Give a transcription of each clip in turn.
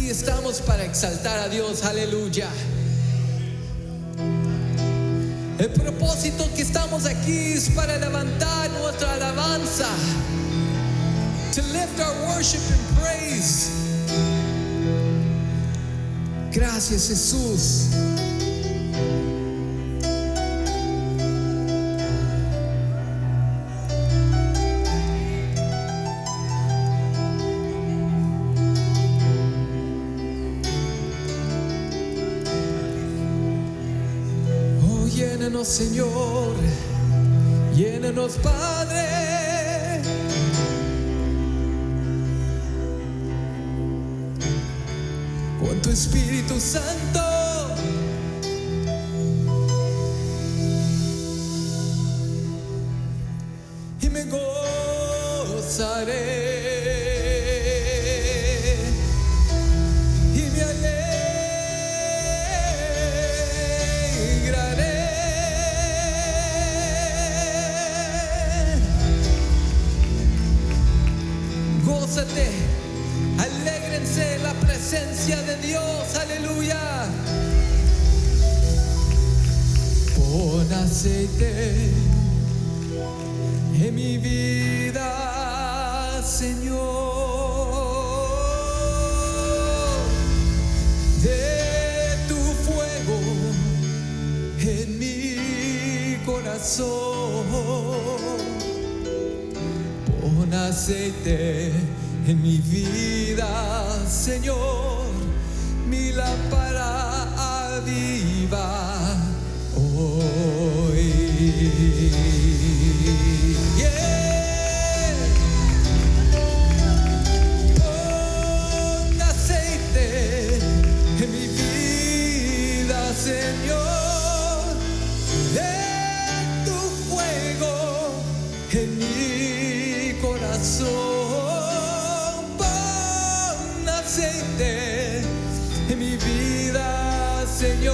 Aquí estamos para exaltar a Dios, aleluya. El propósito que estamos aquí es para levantar nuestra alabanza, to lift our worship and praise. Gracias, Jesús. Llénanos, Señor, llénanos, Padre, con tu Espíritu Santo. Y me gozaré. Alégrense en la presencia de Dios, aleluya. Pon aceite en mi vida, Señor, de tu fuego en mi corazón. Pon aceite en mi vida, Señor, mi lámpara aviva hoy. Yeah. Pon aceite en mi vida, Señor, de tu fuego en mi corazón. En mi vida, Señor,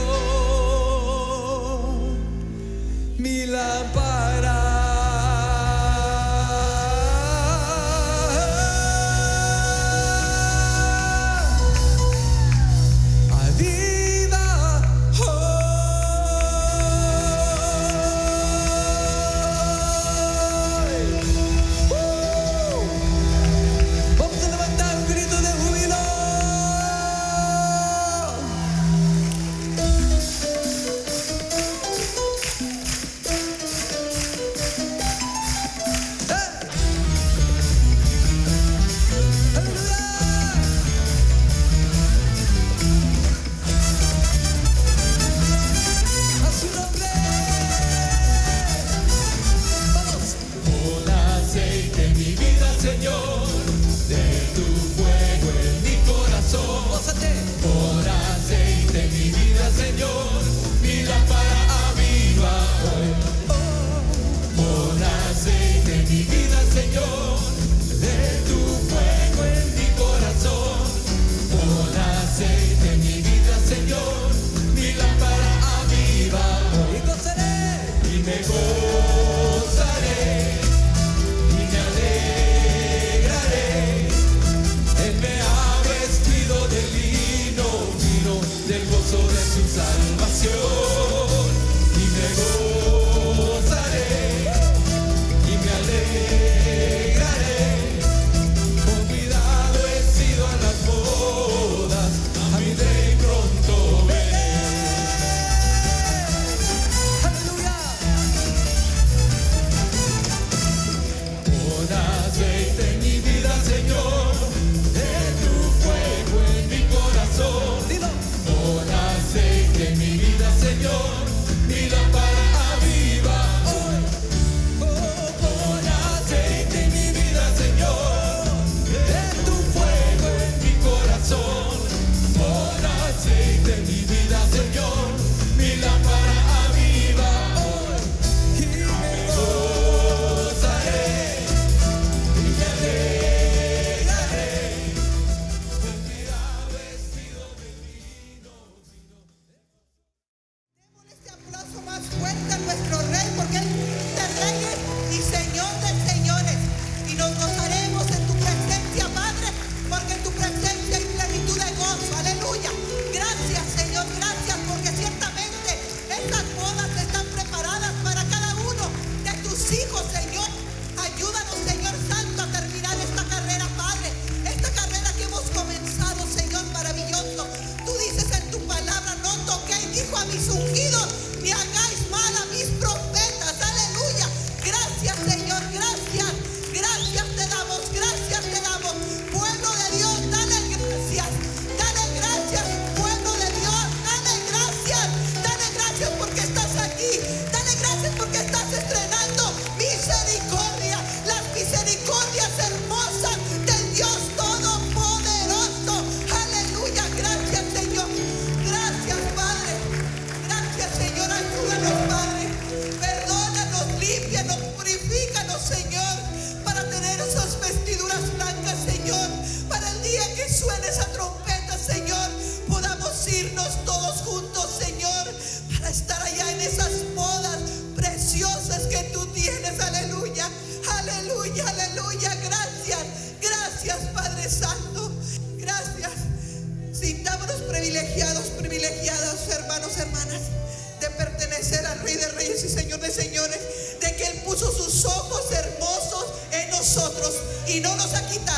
mi lámpara.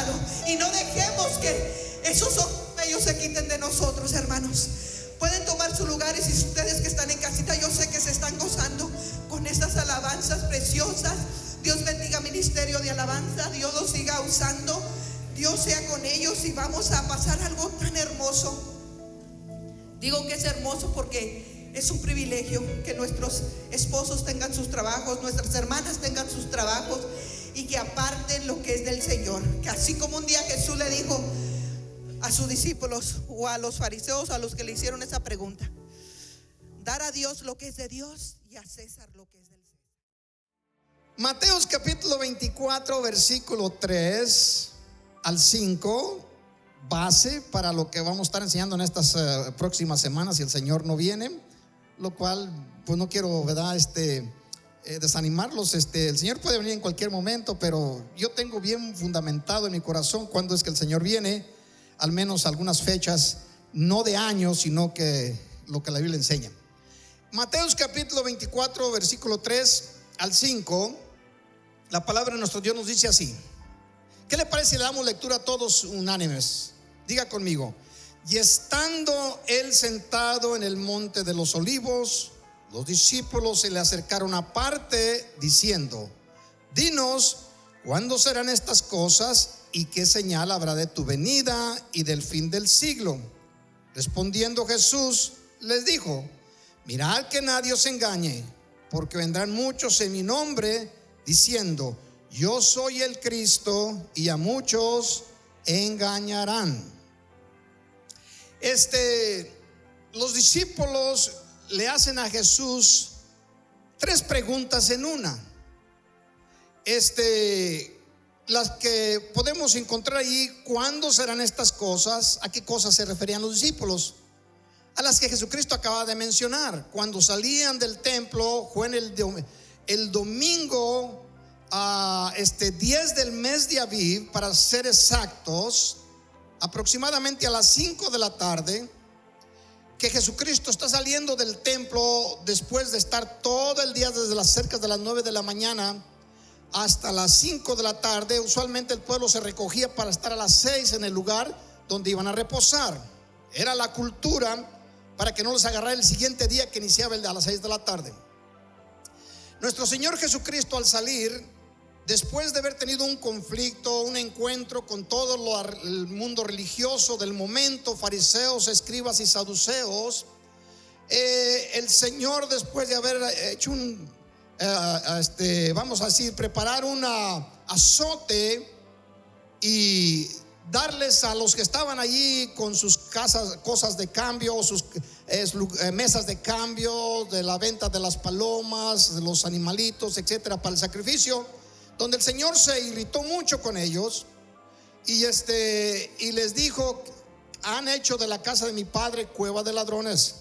pecado. Y no dejemos que esos ojos bellos se quiten de nosotros, hermanos. Pueden tomar su lugar, y si ustedes que están en casita, yo sé que se están gozando con estas alabanzas preciosas. Dios bendiga ministerio de alabanza, Dios los siga usando, Dios sea con ellos, y vamos a pasar algo tan hermoso. Digo que es hermoso porque es un privilegio que nuestros esposos tengan sus trabajos, nuestras hermanas tengan sus trabajos, y que aparten lo que es del Señor. Que así como un día Jesús le dijo a sus discípulos o a los fariseos, a los que le hicieron esa pregunta: dar a Dios lo que es de Dios y a César lo que es del César. Mateos capítulo 24 versículo 3 al 5, base para lo que vamos a estar enseñando en estas próximas semanas si el Señor no viene, lo cual pues no quiero, ¿verdad? Desanimarlos. El Señor puede venir en cualquier momento, pero yo tengo bien fundamentado en mi corazón cuándo es que el Señor viene, al menos algunas fechas, no de años, sino que lo que la Biblia enseña. Mateos capítulo 24 versículo 3 al 5, la palabra de nuestro Dios nos dice así. ¿Qué le parece si le damos lectura a todos unánimes? Diga conmigo: y estando él sentado en el monte de los olivos, los discípulos se le acercaron aparte diciendo: dinos, ¿cuándo serán estas cosas? ¿Y qué señal habrá de tu venida y del fin del siglo? Respondiendo Jesús les dijo: mirad que nadie os engañe, porque vendrán muchos en mi nombre diciendo: yo soy el Cristo, y a muchos engañarán. Los discípulos le hacen a Jesús tres preguntas en una. Las que podemos encontrar ahí: ¿cuándo serán estas cosas? ¿A qué cosas se referían los discípulos? A las que Jesucristo acaba de mencionar. Cuando salían del templo, fue en el domingo 10 del mes de Aviv, para ser exactos, aproximadamente a las 5 de la tarde, que Jesucristo está saliendo del templo después de estar todo el día desde las cerca de las 9 de la mañana hasta las 5 de la tarde. Usualmente el pueblo se recogía para estar a las 6 en el lugar donde iban a reposar. Era la cultura para que no les agarrara el siguiente día, que iniciaba a las 6 de la tarde. Nuestro Señor Jesucristo, al salir, después de haber tenido un conflicto, un encuentro con todo el mundo religioso del momento, fariseos, escribas y saduceos, el Señor, después de haber hecho vamos a decir, preparar un azote y darles a los que estaban allí con sus casas, cosas de cambio, sus mesas de cambio, de la venta de las palomas, de los animalitos, etcétera, para el sacrificio, donde el Señor se irritó mucho con ellos y les dijo: han hecho de la casa de mi padre cueva de ladrones.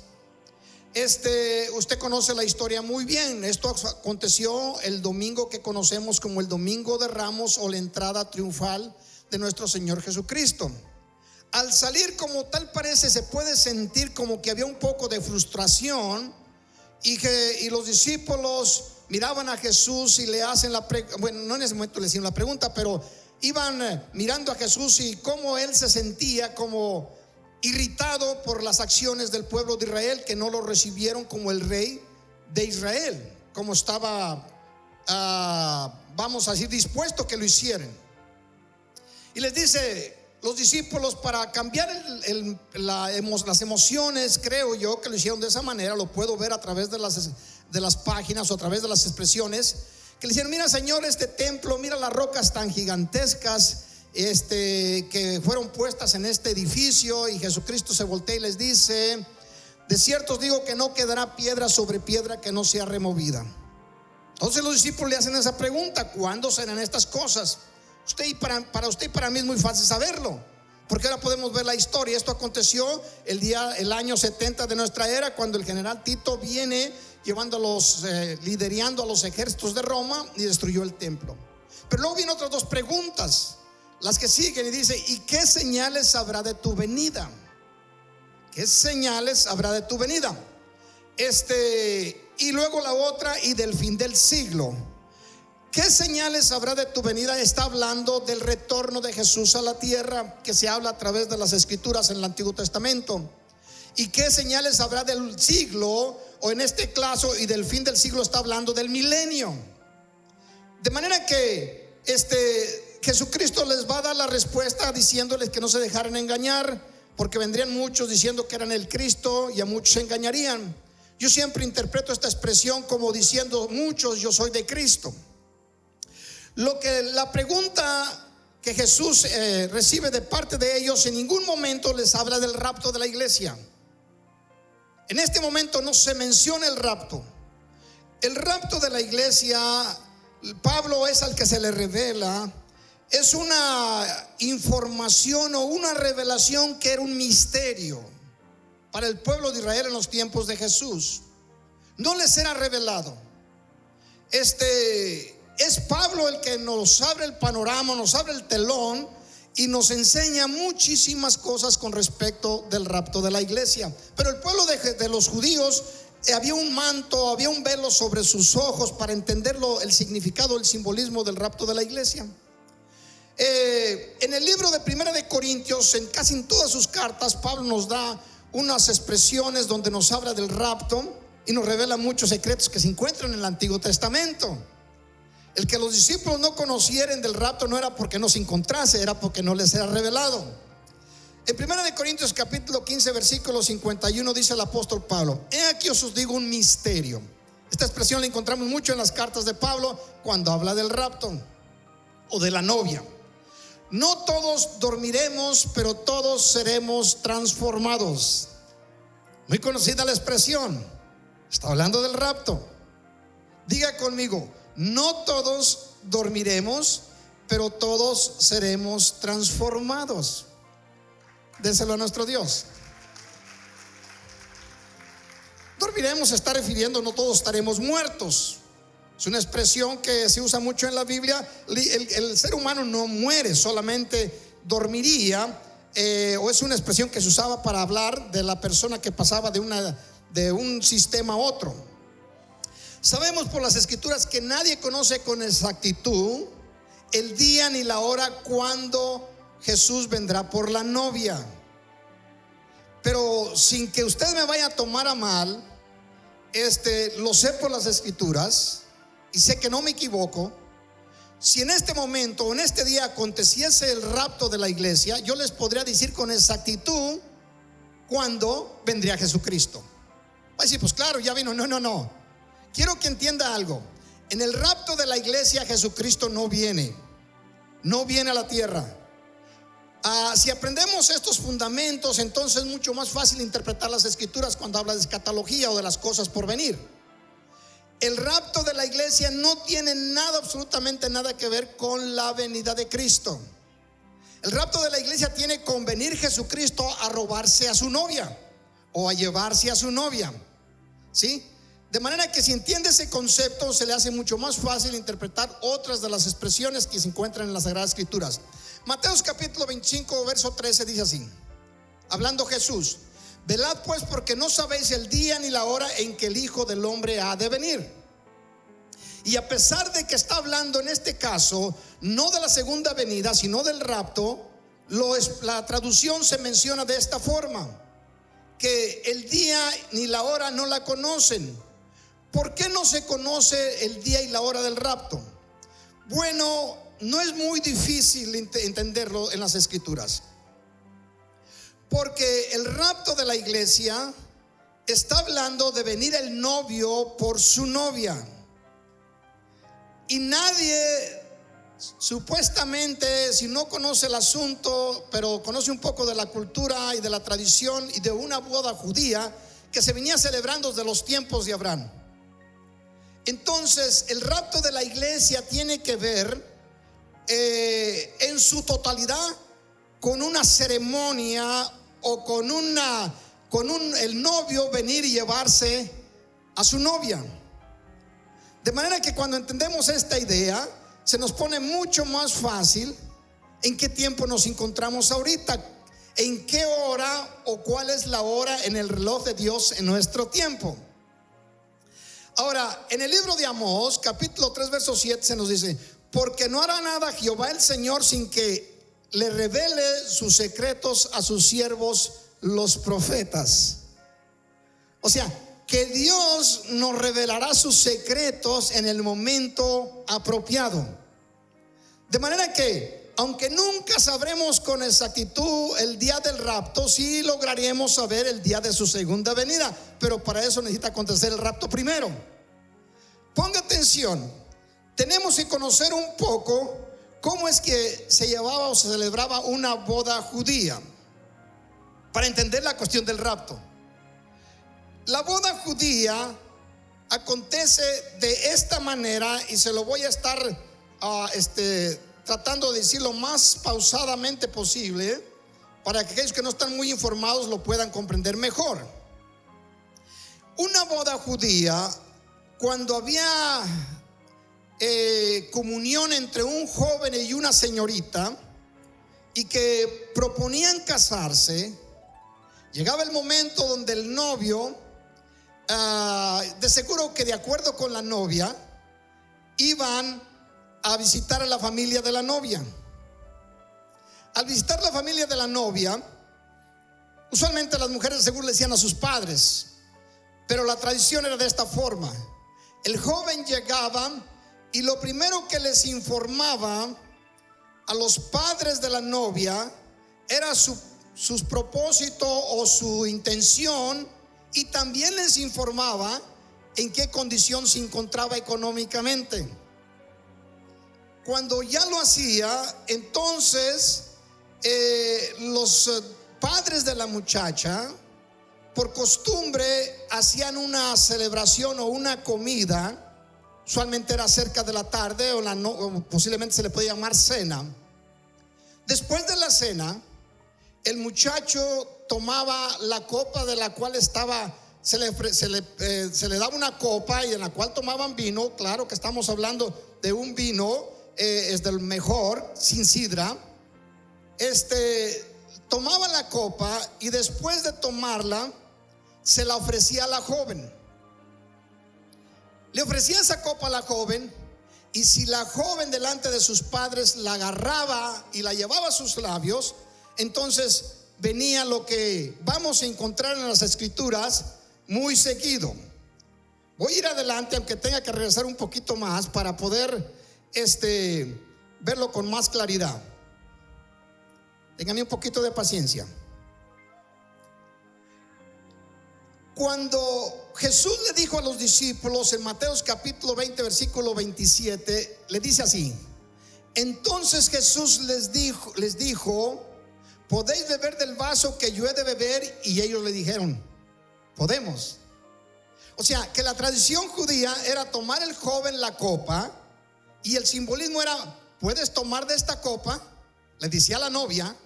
Usted conoce la historia muy bien. Esto aconteció el domingo que conocemos como el Domingo de Ramos, o la entrada triunfal de nuestro Señor Jesucristo. Al salir, como tal parece, se puede sentir como que había un poco de frustración, y los discípulos miraban a Jesús y le hacen bueno, no en ese momento le hicieron la pregunta, pero iban mirando a Jesús y cómo él se sentía como irritado por las acciones del pueblo de Israel, que no lo recibieron como el rey de Israel, como estaba vamos a decir, dispuesto que lo hicieran. Y les dice los discípulos, para cambiar las emociones, creo yo que lo hicieron de esa manera. Lo puedo ver a través de las páginas o a través de las expresiones, que le dijeron: mira, Señor, este templo, mira las rocas tan gigantescas que fueron puestas en este edificio. Y Jesucristo se voltea y les dice: de cierto os digo que no quedará piedra sobre piedra que no sea removida. Entonces los discípulos le hacen esa pregunta: ¿cuándo serán estas cosas? Para usted y para mí es muy fácil saberlo, porque ahora podemos ver la historia. Esto aconteció el año 70 de nuestra era, cuando el general Tito viene liderando a los ejércitos de Roma y destruyó el templo. Pero luego vienen otras dos preguntas, las que siguen, y dice: ¿y qué señales habrá de tu venida? ¿Qué señales habrá de tu venida? Y luego la otra: y del fin del siglo. ¿qué señales habrá de tu venida? Está hablando del retorno de Jesús a la tierra, que se habla a través de las escrituras en el Antiguo Testamento. ¿Y qué señales habrá del siglo, o en este caso, y del fin del siglo? Está hablando del milenio. De manera que Jesucristo les va a dar la respuesta diciéndoles que no se dejaran engañar, porque vendrían muchos diciendo que eran el Cristo y a muchos se engañarían. Yo siempre interpreto esta expresión como diciendo muchos, yo soy de Cristo. La pregunta que Jesús recibe de parte de ellos, en ningún momento les habla del rapto de la iglesia. En este momento no se menciona el rapto. El rapto de la iglesia, Pablo es al que se le revela, es una información o una revelación que era un misterio para el pueblo de Israel en los tiempos de Jesús. No les era revelado. Es Pablo el que nos abre el panorama, nos abre el telón y nos enseña muchísimas cosas con respecto del rapto de la iglesia. Pero el pueblo de los judíos, había un manto, había un velo sobre sus ojos para entenderlo, el significado, el simbolismo del rapto de la iglesia. En el libro de Primera de Corintios, casi en todas sus cartas, Pablo nos da unas expresiones donde nos habla del rapto y nos revela muchos secretos que se encuentran en el Antiguo Testamento. El que los discípulos no conocieran del rapto no era porque no se encontrase, era porque no les era revelado. En 1 Corintios capítulo 15 versículo 51 dice el apóstol Pablo: he aquí os digo un misterio. Esta expresión la encontramos mucho en las cartas de Pablo cuando habla del rapto o de la novia. No todos dormiremos, pero todos seremos transformados. Muy conocida la expresión. Está hablando del rapto. Diga conmigo: no todos dormiremos, pero todos seremos transformados. Déselo a nuestro Dios. Dormiremos se está refiriendo, no todos estaremos muertos. Es una expresión que se usa mucho en la Biblia. El ser humano no muere, solamente dormiría, o es una expresión que se usaba para hablar de la persona que pasaba de un sistema a otro. Sabemos por las escrituras que nadie conoce con exactitud el día ni la hora cuando Jesús vendrá por la novia. Pero sin que usted me vaya a tomar a mal, lo sé por las escrituras y sé que no me equivoco. Si en este momento o en este día aconteciese el rapto de la iglesia, yo les podría decir con exactitud cuándo vendría Jesucristo. Va a decir, pues claro, ya vino. No. Quiero que entienda algo. En el rapto de la iglesia Jesucristo no viene a la tierra. Si aprendemos estos fundamentos, entonces es mucho más fácil interpretar las escrituras cuando habla de escatología o de las cosas por venir. El rapto de la iglesia no tiene nada, absolutamente nada que ver con la venida de Cristo. El rapto de la iglesia tiene con venir Jesucristo a robarse a su novia o a llevarse a su novia, ¿sí? De manera que si entiende ese concepto, se le hace mucho más fácil interpretar otras de las expresiones que se encuentran en las Sagradas Escrituras. Mateos capítulo 25 verso 13 dice así, hablando Jesús: velad pues, porque no sabéis el día ni la hora en que el Hijo del Hombre ha de venir. Y a pesar de que está hablando en este caso no de la segunda venida, sino del rapto, la traducción se menciona de esta forma: que el día ni la hora no la conocen. ¿Por qué no se conoce el día y la hora del rapto? Bueno, no es muy difícil entenderlo en las escrituras, porque el rapto de la iglesia está hablando de venir el novio por su novia. Y nadie, supuestamente, si no conoce el asunto, pero conoce un poco de la cultura y de la tradición y de una boda judía que se venía celebrando desde los tiempos de Abraham. Entonces el rapto de la iglesia tiene que ver en su totalidad con una ceremonia o con el novio venir y llevarse a su novia. De manera que cuando entendemos esta idea, se nos pone mucho más fácil en qué tiempo nos encontramos ahorita, en qué hora o cuál es la hora en el reloj de Dios en nuestro tiempo. Ahora, en el libro de Amós, capítulo 3, verso 7, se nos dice: porque no hará nada Jehová el Señor sin que le revele sus secretos a sus siervos los profetas. O sea, que Dios nos revelará sus secretos en el momento apropiado. De manera que, aunque nunca sabremos con exactitud el día del rapto, sí lograremos saber el día de su segunda venida, pero para eso necesita acontecer el rapto primero. Ponga atención, tenemos que conocer un poco cómo es que se llevaba o se celebraba una boda judía para entender la cuestión del rapto. La boda judía acontece de esta manera, y se lo voy a estar tratando de decir lo más pausadamente posible para que aquellos que no están muy informados lo puedan comprender mejor. Una boda judía, cuando había comunión entre un joven y una señorita y que proponían casarse, llegaba el momento donde el novio, de seguro que de acuerdo con la novia, iban a visitar a la familia de la novia. Al visitar la familia de la novia, usualmente las mujeres de seguro le decían a sus padres, pero la tradición era de esta forma: el joven llegaba y lo primero que les informaba a los padres de la novia era sus propósitos o su intención, y también les informaba en qué condición se encontraba económicamente. Cuando ya lo hacía, entonces los padres de la muchacha, por costumbre, hacían una celebración o una comida. Usualmente era cerca de la tarde o posiblemente se le puede llamar cena. Después de la cena, el muchacho tomaba la copa de la cual se le daba una copa y en la cual tomaban vino. Claro que estamos hablando de un vino, es del mejor, sin sidra. Tomaba la copa y después de tomarla se la ofrecía a la joven. Le ofrecía esa copa a la joven, y si la joven delante de sus padres la agarraba y la llevaba a sus labios, entonces venía lo que vamos a encontrar en las escrituras muy seguido. Voy a ir adelante, aunque tenga que regresar un poquito más para poder verlo con más claridad. Ténganme un poquito de paciencia. Cuando Jesús le dijo a los discípulos en Mateo capítulo 20 versículo 27, le dice así: entonces Jesús les dijo: ¿podéis beber del vaso que yo he de beber? Y ellos le dijeron: podemos. O sea, que la tradición judía era tomar el joven la copa, y el simbolismo era: ¿puedes tomar de esta copa? Le decía a la novia.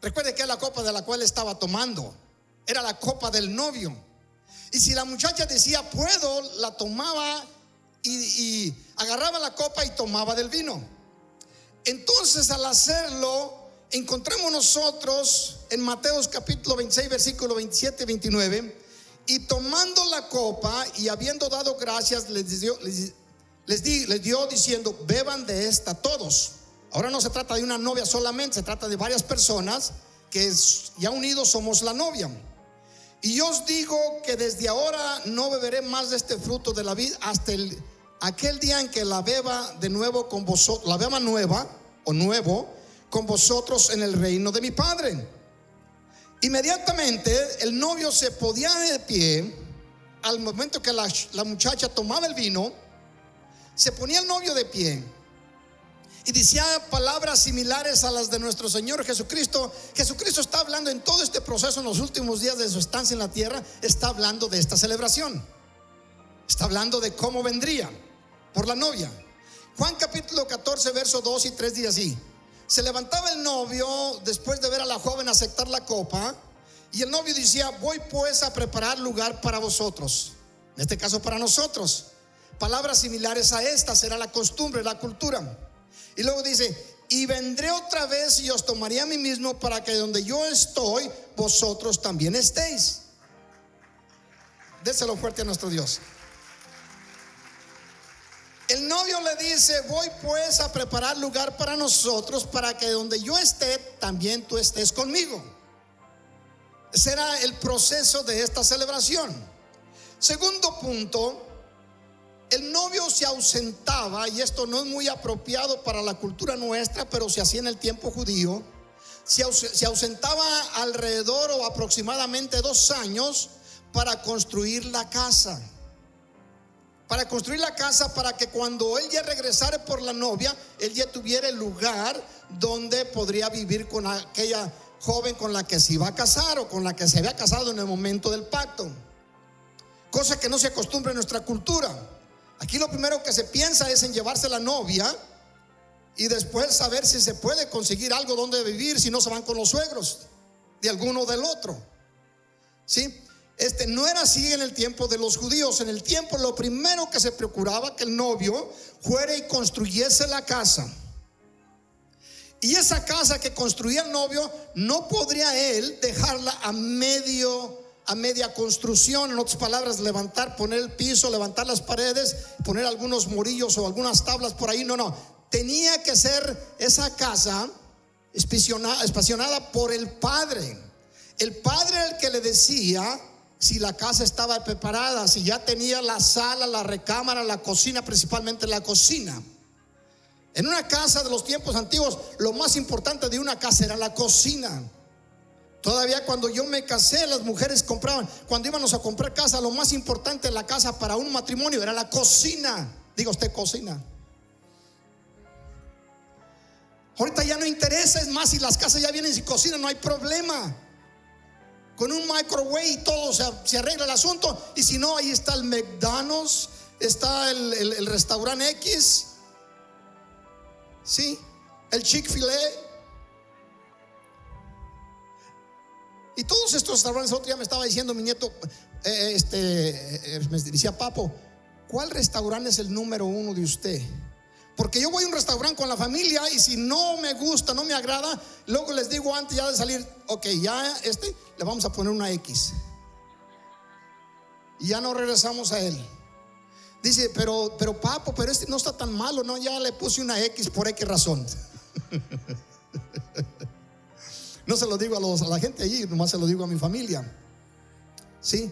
Recuerde que era la copa de la cual estaba tomando, era la copa del novio. Y si la muchacha decía puedo, la tomaba y agarraba la copa y tomaba del vino. Entonces, al hacerlo, encontramos nosotros en Mateo capítulo 26 versículo 27 y 29: y tomando la copa y habiendo dado gracias, les dio diciendo: beban de esta todos. Ahora no se trata de una novia solamente, se trata de varias personas que ya unidos somos la novia. Y yo os digo que desde ahora no beberé más de este fruto de la vid hasta aquel día en que la beba de nuevo con vosotros, la beba nueva o nuevo con vosotros en el reino de mi Padre. Inmediatamente el novio se ponía de pie. Al momento que la muchacha tomaba el vino, se ponía el novio de pie y decía palabras similares a las de nuestro Señor Jesucristo. Jesucristo está hablando en todo este proceso, en los últimos días de su estancia en la tierra, está hablando de esta celebración. Está hablando de cómo vendría por la novia. Juan capítulo 14 verso 2 y 3 dice así: se levantaba el novio después de ver a la joven aceptar la copa, y el novio decía: voy pues a preparar lugar para vosotros. En este caso para nosotros. Palabras similares a estas era la costumbre, la cultura. Y luego dice: y vendré otra vez y os tomaré a mí mismo, para que donde yo estoy, vosotros también estéis. Déselo fuerte a nuestro Dios. El novio le dice: voy pues a preparar lugar para nosotros, para que donde yo esté, también tú estés conmigo. Ese era el proceso de esta celebración. Segundo punto, el novio se ausentaba, y esto no es muy apropiado para la cultura nuestra, pero se hacía en el tiempo judío. Se ausentaba alrededor o aproximadamente 2 años para construir la casa. Para construir la casa, para que cuando él ya regresara por la novia, él ya tuviera el lugar donde podría vivir con aquella joven con la que se iba a casar o con la que se había casado en el momento del pacto. Cosa que no se acostumbra en nuestra cultura. Aquí lo primero que se piensa es en llevarse la novia y después saber si se puede conseguir algo donde vivir, si no se van con los suegros de alguno o del otro. ¿Sí? No era así en el tiempo de los judíos. En el tiempo lo primero que se procuraba que el novio fuera y construyese la casa. Y esa casa que construía el novio no podría él dejarla a media construcción. En otras palabras, levantar, poner el piso, levantar las paredes, poner algunos morillos o algunas tablas por ahí. No, tenía que ser esa casa espacionada por el padre. El padre era el que le decía si la casa estaba preparada, si ya tenía la sala, la recámara, la cocina, principalmente la cocina. En una casa de los tiempos antiguos, lo más importante de una casa era la cocina. Todavía cuando yo me casé, las mujeres compraban, cuando íbamos a comprar casa, lo más importante en la casa para un matrimonio era la cocina. Diga usted, cocina. Ahorita ya no interesa, es más, si las casas ya vienen sin cocina, no hay problema. Con un microwave y todo se arregla el asunto. Y si no, ahí está el McDonald's, está el restaurante X, sí, el Chick-fil-A. Y todos estos restaurantes. Otro día me estaba diciendo mi nieto, me decía: Papo, ¿cuál restaurante es el número 1 de usted? Porque yo voy a un restaurante con la familia y si no me gusta, no me agrada, luego les digo antes ya de salir: ok, ya le vamos a poner una X. Y ya no regresamos a él. Dice: pero Papo, pero no está tan malo. No, ya le puse una X por X razón. No se lo digo a la gente allí, nomás se lo digo a mi familia. ¿Sí?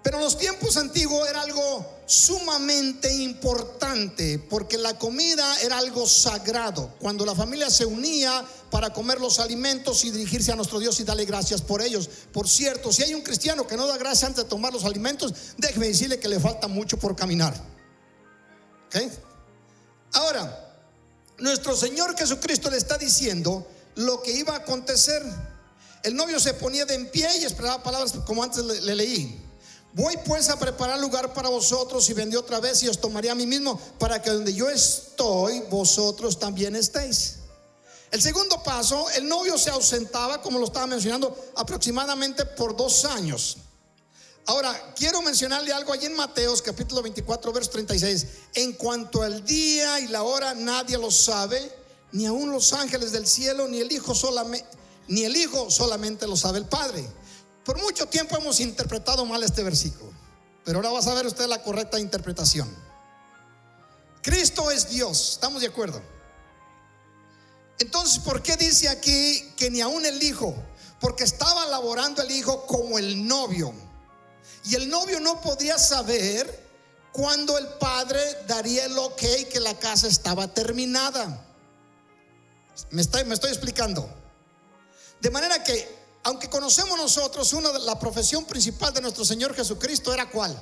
Pero en los tiempos antiguos era algo sumamente importante, porque la comida era algo sagrado. Cuando la familia se unía para comer los alimentos y dirigirse a nuestro Dios y darle gracias por ellos. Por cierto, si hay un cristiano que no da gracias antes de tomar los alimentos, déjeme decirle que le falta mucho por caminar. ¿Ok? Ahora, nuestro Señor Jesucristo le está diciendo lo que iba a acontecer. El novio se ponía de en pie y esperaba palabras como antes le leí. Voy pues a preparar lugar para vosotros, y vendré otra vez y os tomaré a mí mismo, para que donde yo estoy, vosotros también estéis. El segundo paso, el novio se ausentaba, como lo estaba mencionando, aproximadamente por 2 años. Ahora, quiero mencionarle algo allí en Mateos capítulo 24, verso 36. En cuanto al día y la hora, nadie lo sabe, ni aun los ángeles del cielo, ni el Hijo solamente lo sabe el Padre. Por mucho tiempo hemos interpretado mal este versículo, pero ahora va a saber usted la correcta interpretación. Cristo es Dios, ¿estamos de acuerdo? Entonces, ¿por qué dice aquí que ni aún el Hijo? Porque estaba laborando el Hijo como el novio, y el novio no podría saber cuándo el Padre daría el ok que la casa estaba terminada. Me estoy explicando. De manera que, aunque conocemos nosotros la profesión principal de nuestro Señor Jesucristo era ¿cuál?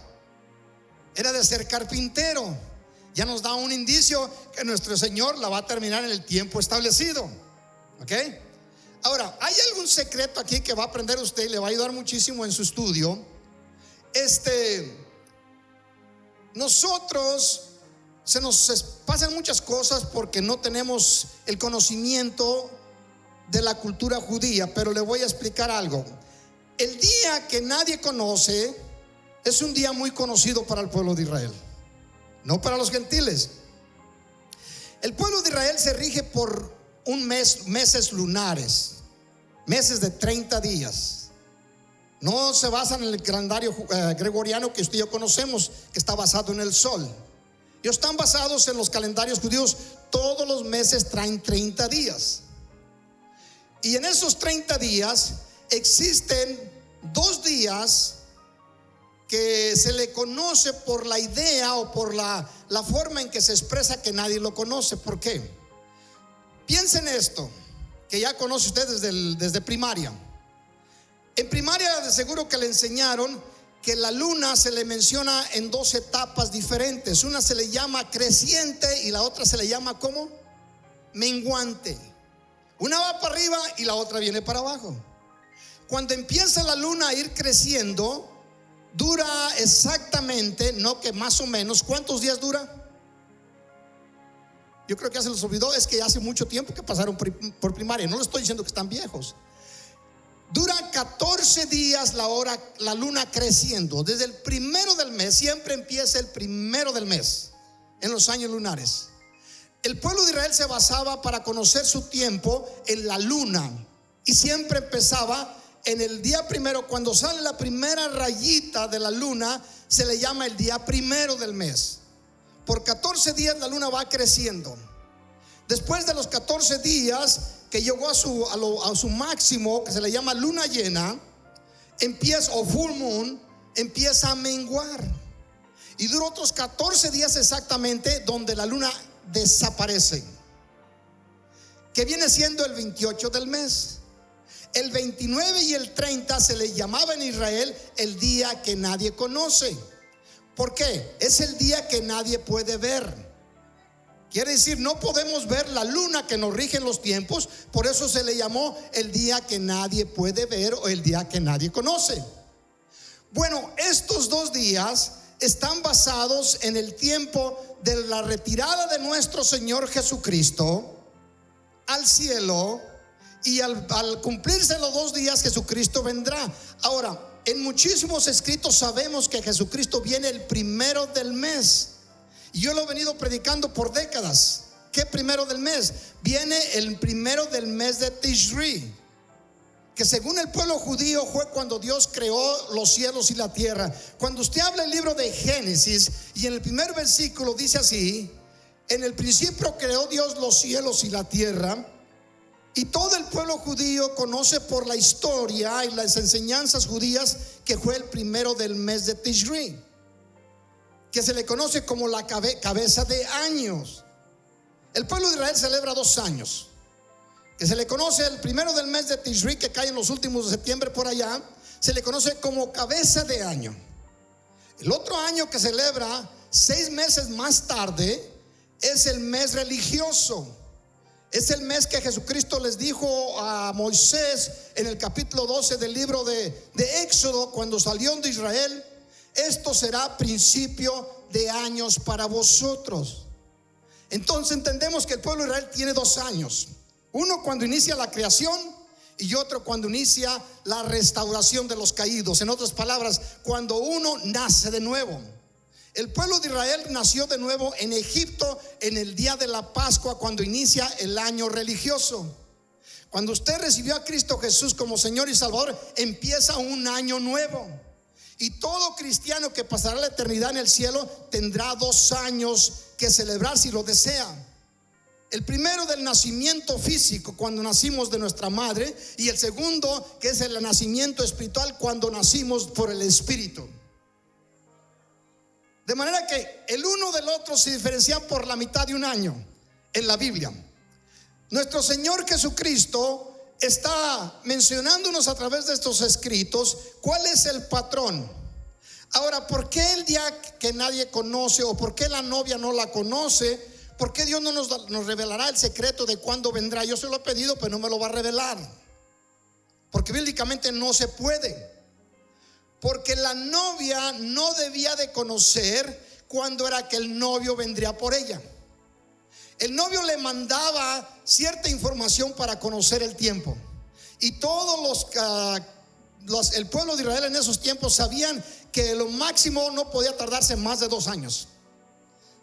Era de ser carpintero. Ya nos da un indicio que nuestro Señor la va a terminar en el tiempo establecido. ¿Ok? Ahora, hay algún secreto aquí que va a aprender usted y le va a ayudar muchísimo en su estudio. Nosotros se nos pasan muchas cosas porque no tenemos el conocimiento de la cultura judía, pero le voy a explicar algo. El día que nadie conoce es un día muy conocido para el pueblo de Israel, no para los gentiles. El pueblo de Israel se rige por meses lunares, meses de 30 días. No se basan en el calendario gregoriano que usted y yo conocemos, que está basado en el sol. Ellos están basados en los calendarios judíos. Todos los meses traen 30 días. Y en esos 30 días existen 2 días que se le conoce por la idea o por la forma en que se expresa que nadie lo conoce. ¿Por qué? Piensen esto, que ya conoce usted desde primaria. En primaria de seguro que le enseñaron que la luna se le menciona en 2 etapas diferentes. Una se le llama creciente y la otra se le llama ¿cómo? Menguante. Una va para arriba y la otra viene para abajo. Cuando empieza la luna a ir creciendo, dura exactamente, no que más o menos, ¿cuántos días dura? Yo creo que ya se les olvidó, es que hace mucho tiempo que pasaron por primaria. No les estoy diciendo que están viejos. Dura 14 días la luna creciendo. Desde el primero del mes, siempre empieza el primero del mes en los años lunares. El pueblo de Israel se basaba para conocer su tiempo en la luna, y siempre empezaba en el día primero. Cuando sale la primera rayita de la luna, se le llama el día primero del mes. Por 14 días la luna va creciendo. Después de los 14 días que llegó a su máximo, que se le llama luna llena, empieza, o full moon, empieza a menguar. Y dura otros 14 días exactamente, donde la luna desaparece, que viene siendo el 28 del mes. El 29 y el 30 se le llamaba en Israel el día que nadie conoce. ¿Por qué? Es el día que nadie puede ver. Quiere decir, no podemos ver la luna que nos rige en los tiempos. Por eso se le llamó el día que nadie puede ver, o el día que nadie conoce. Bueno, estos 2 días están basados en el tiempo de la retirada de nuestro Señor Jesucristo al cielo. Y al cumplirse los 2 días, Jesucristo vendrá. Ahora, en muchísimos escritos sabemos que Jesucristo viene el primero del mes. Y yo lo he venido predicando por décadas. ¿Qué primero del mes? Viene el primero del mes de Tishri, que según el pueblo judío fue cuando Dios creó los cielos y la tierra. Cuando usted habla el libro de Génesis, y en el primer versículo dice así: en el principio creó Dios los cielos y la tierra. Y todo el pueblo judío conoce por la historia y las enseñanzas judías que fue el primero del mes de Tishri, que se le conoce como la cabeza de años. El pueblo de Israel celebra 2 años, que se le conoce el primero del mes de Tishri, que cae en los últimos de septiembre por allá, se le conoce como cabeza de año. El otro año que celebra 6 meses más tarde es el mes religioso. Es el mes que Jesucristo les dijo a Moisés en el capítulo 12 del libro de Éxodo, cuando salió de Israel: esto será principio de años para vosotros. Entonces entendemos que el pueblo de Israel tiene 2 años. Uno cuando inicia la creación, y otro cuando inicia la restauración de los caídos. En otras palabras, cuando uno nace de nuevo. El pueblo de Israel nació de nuevo en Egipto en el día de la Pascua, cuando inicia el año religioso. Cuando usted recibió a Cristo Jesús como Señor y Salvador, empieza un año nuevo. Y todo cristiano que pasará la eternidad en el cielo tendrá 2 años que celebrar si lo desea. El primero del nacimiento físico, cuando nacimos de nuestra madre, y el segundo, que es el nacimiento espiritual, cuando nacimos por el Espíritu. De manera que el uno del otro se diferencian por la mitad de un año en la Biblia. Nuestro Señor Jesucristo está mencionándonos a través de estos escritos cuál es el patrón. Ahora, ¿por qué el día que nadie conoce, o por qué la novia no la conoce? ¿Por qué Dios no nos revelará el secreto de cuándo vendrá? Yo se lo he pedido, pero no me lo va a revelar, porque bíblicamente no se puede. Porque la novia no debía de conocer cuándo era que el novio vendría por ella. El novio le mandaba cierta información para conocer el tiempo. Y todos el pueblo de Israel en esos tiempos sabían que lo máximo no podía tardarse más de 2 años.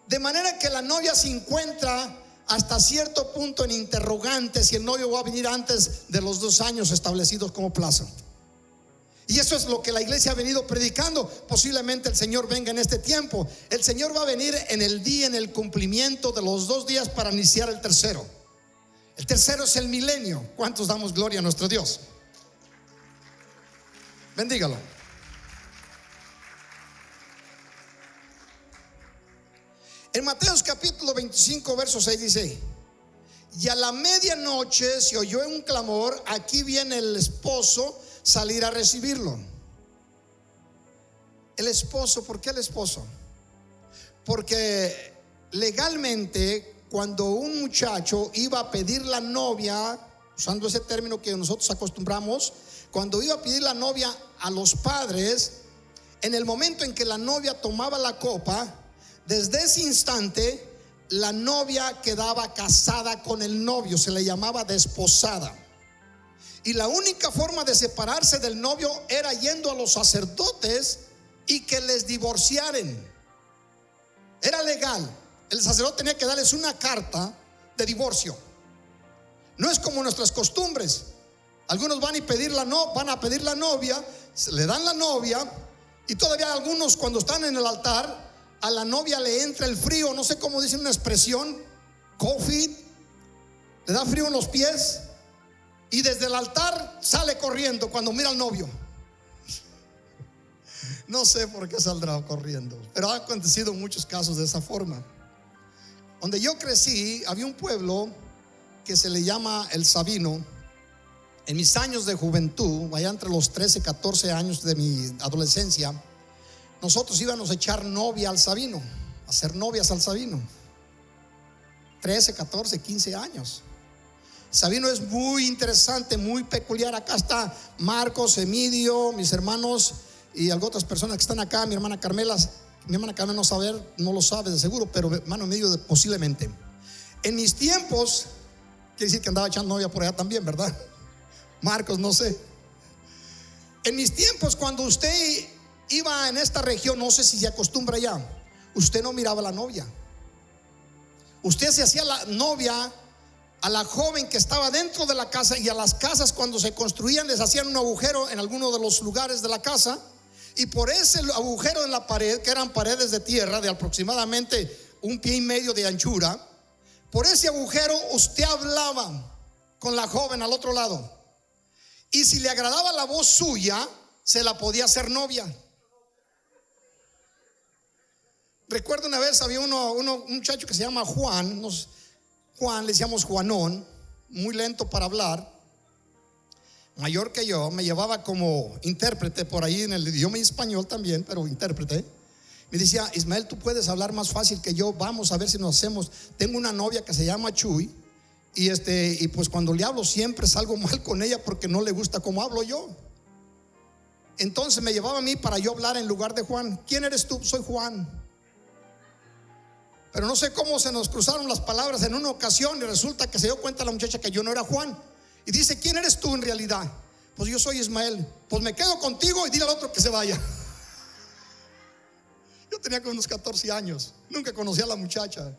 De manera que la novia se encuentra hasta cierto punto en interrogante si el novio va a venir antes de los 2 años establecidos como plazo. Y eso es lo que la iglesia ha venido predicando. Posiblemente el Señor venga en este tiempo. El Señor va a venir en el día, en el cumplimiento de los 2 días para iniciar el tercero. El tercero es el milenio. ¿Cuántos damos gloria a nuestro Dios? Bendígalo. En Mateos capítulo 25 verso 6 dice: y a la medianoche se oyó un clamor, aquí viene el esposo, salir a recibirlo. El esposo, ¿por qué el esposo? Porque legalmente cuando un muchacho iba a pedir la novia, usando ese término que nosotros acostumbramos, cuando iba a pedir la novia a los padres, en el momento en que la novia tomaba la copa, desde ese instante la novia quedaba casada con el novio, se le llamaba desposada. Y la única forma de separarse del novio era yendo a los sacerdotes y que les divorciaren. Era legal. El sacerdote tenía que darles una carta de divorcio. No es como nuestras costumbres. Algunos van a pedir la novia, se le dan la novia, y todavía algunos cuando están en el altar, a la novia le entra el frío, no sé cómo dicen una expresión, COVID, le da frío en los pies y desde el altar sale corriendo cuando mira al novio. No sé por qué saldrá corriendo, pero ha acontecido muchos casos de esa forma. Donde yo crecí había un pueblo que se le llama El Sabino. En mis años de juventud, allá entre los 13 y 14 años de mi adolescencia, nosotros íbamos a echar novia al Sabino, a hacer novias al Sabino. 13, 14, 15 años. Sabino es muy interesante, muy peculiar. Acá está Marcos, Emidio, mis hermanos y algunas otras personas que están acá. Mi hermana Carmela no lo sabe de seguro, pero hermano Emidio posiblemente. En mis tiempos, quiere decir que andaba echando novia por allá también, ¿verdad? Marcos, no sé. En mis tiempos, cuando usted iba en esta región, no sé si se acostumbra ya, usted no miraba a la novia. Usted se hacía la novia a la joven que estaba dentro de la casa, y a las casas cuando se construían les hacían un agujero en alguno de los lugares de la casa, y por ese agujero en la pared, que eran paredes de tierra de aproximadamente 1,5 pies de anchura, por ese agujero usted hablaba con la joven al otro lado, y si le agradaba la voz suya, se la podía hacer novia. Recuerdo una vez había un muchacho que se llama Juan, le decíamos Juanón, muy lento para hablar, mayor que yo, me llevaba como intérprete por ahí en el idioma español también, pero intérprete. Me decía: Ismael, tú puedes hablar más fácil que yo, vamos a ver si nos hacemos. Tengo una novia que se llama Chuy, y pues cuando le hablo siempre salgo mal con ella porque no le gusta cómo hablo yo. Entonces me llevaba a mí para yo hablar en lugar de Juan. ¿Quién eres tú? Soy Juan. Pero no sé cómo se nos cruzaron las palabras en una ocasión, y resulta que se dio cuenta la muchacha que yo no era Juan, y dice: ¿quién eres tú en realidad? Pues yo soy Ismael. Pues me quedo contigo y dile al otro que se vaya. Yo tenía como unos 14 años, nunca conocí a la muchacha,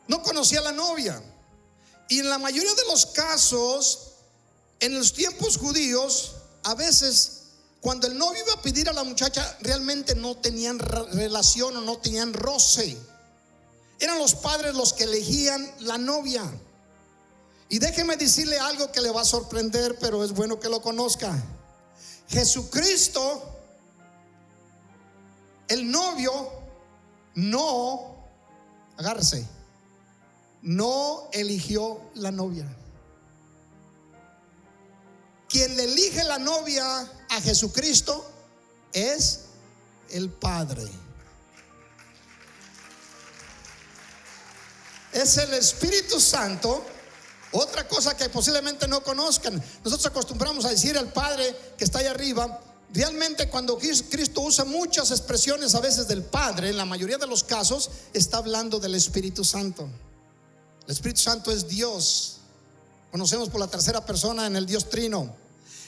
no conocía a la novia. Y en la mayoría de los casos, en los tiempos judíos, a veces cuando el novio iba a pedir a la muchacha, realmente no tenían relación o no tenían roce. Eran los padres los que elegían la novia. Y déjeme decirle algo que le va a sorprender, pero es bueno que lo conozca. Jesucristo, el novio, no eligió la novia. Quien le elige la novia a Jesucristo es el Padre. Es el Espíritu Santo. Otra cosa que posiblemente no conozcan, nosotros acostumbramos a decir al Padre que está ahí arriba. Realmente cuando Cristo usa muchas expresiones a veces del Padre, en la mayoría de los casos está hablando del Espíritu Santo. El Espíritu Santo es Dios. Conocemos por la tercera persona en el Dios Trino.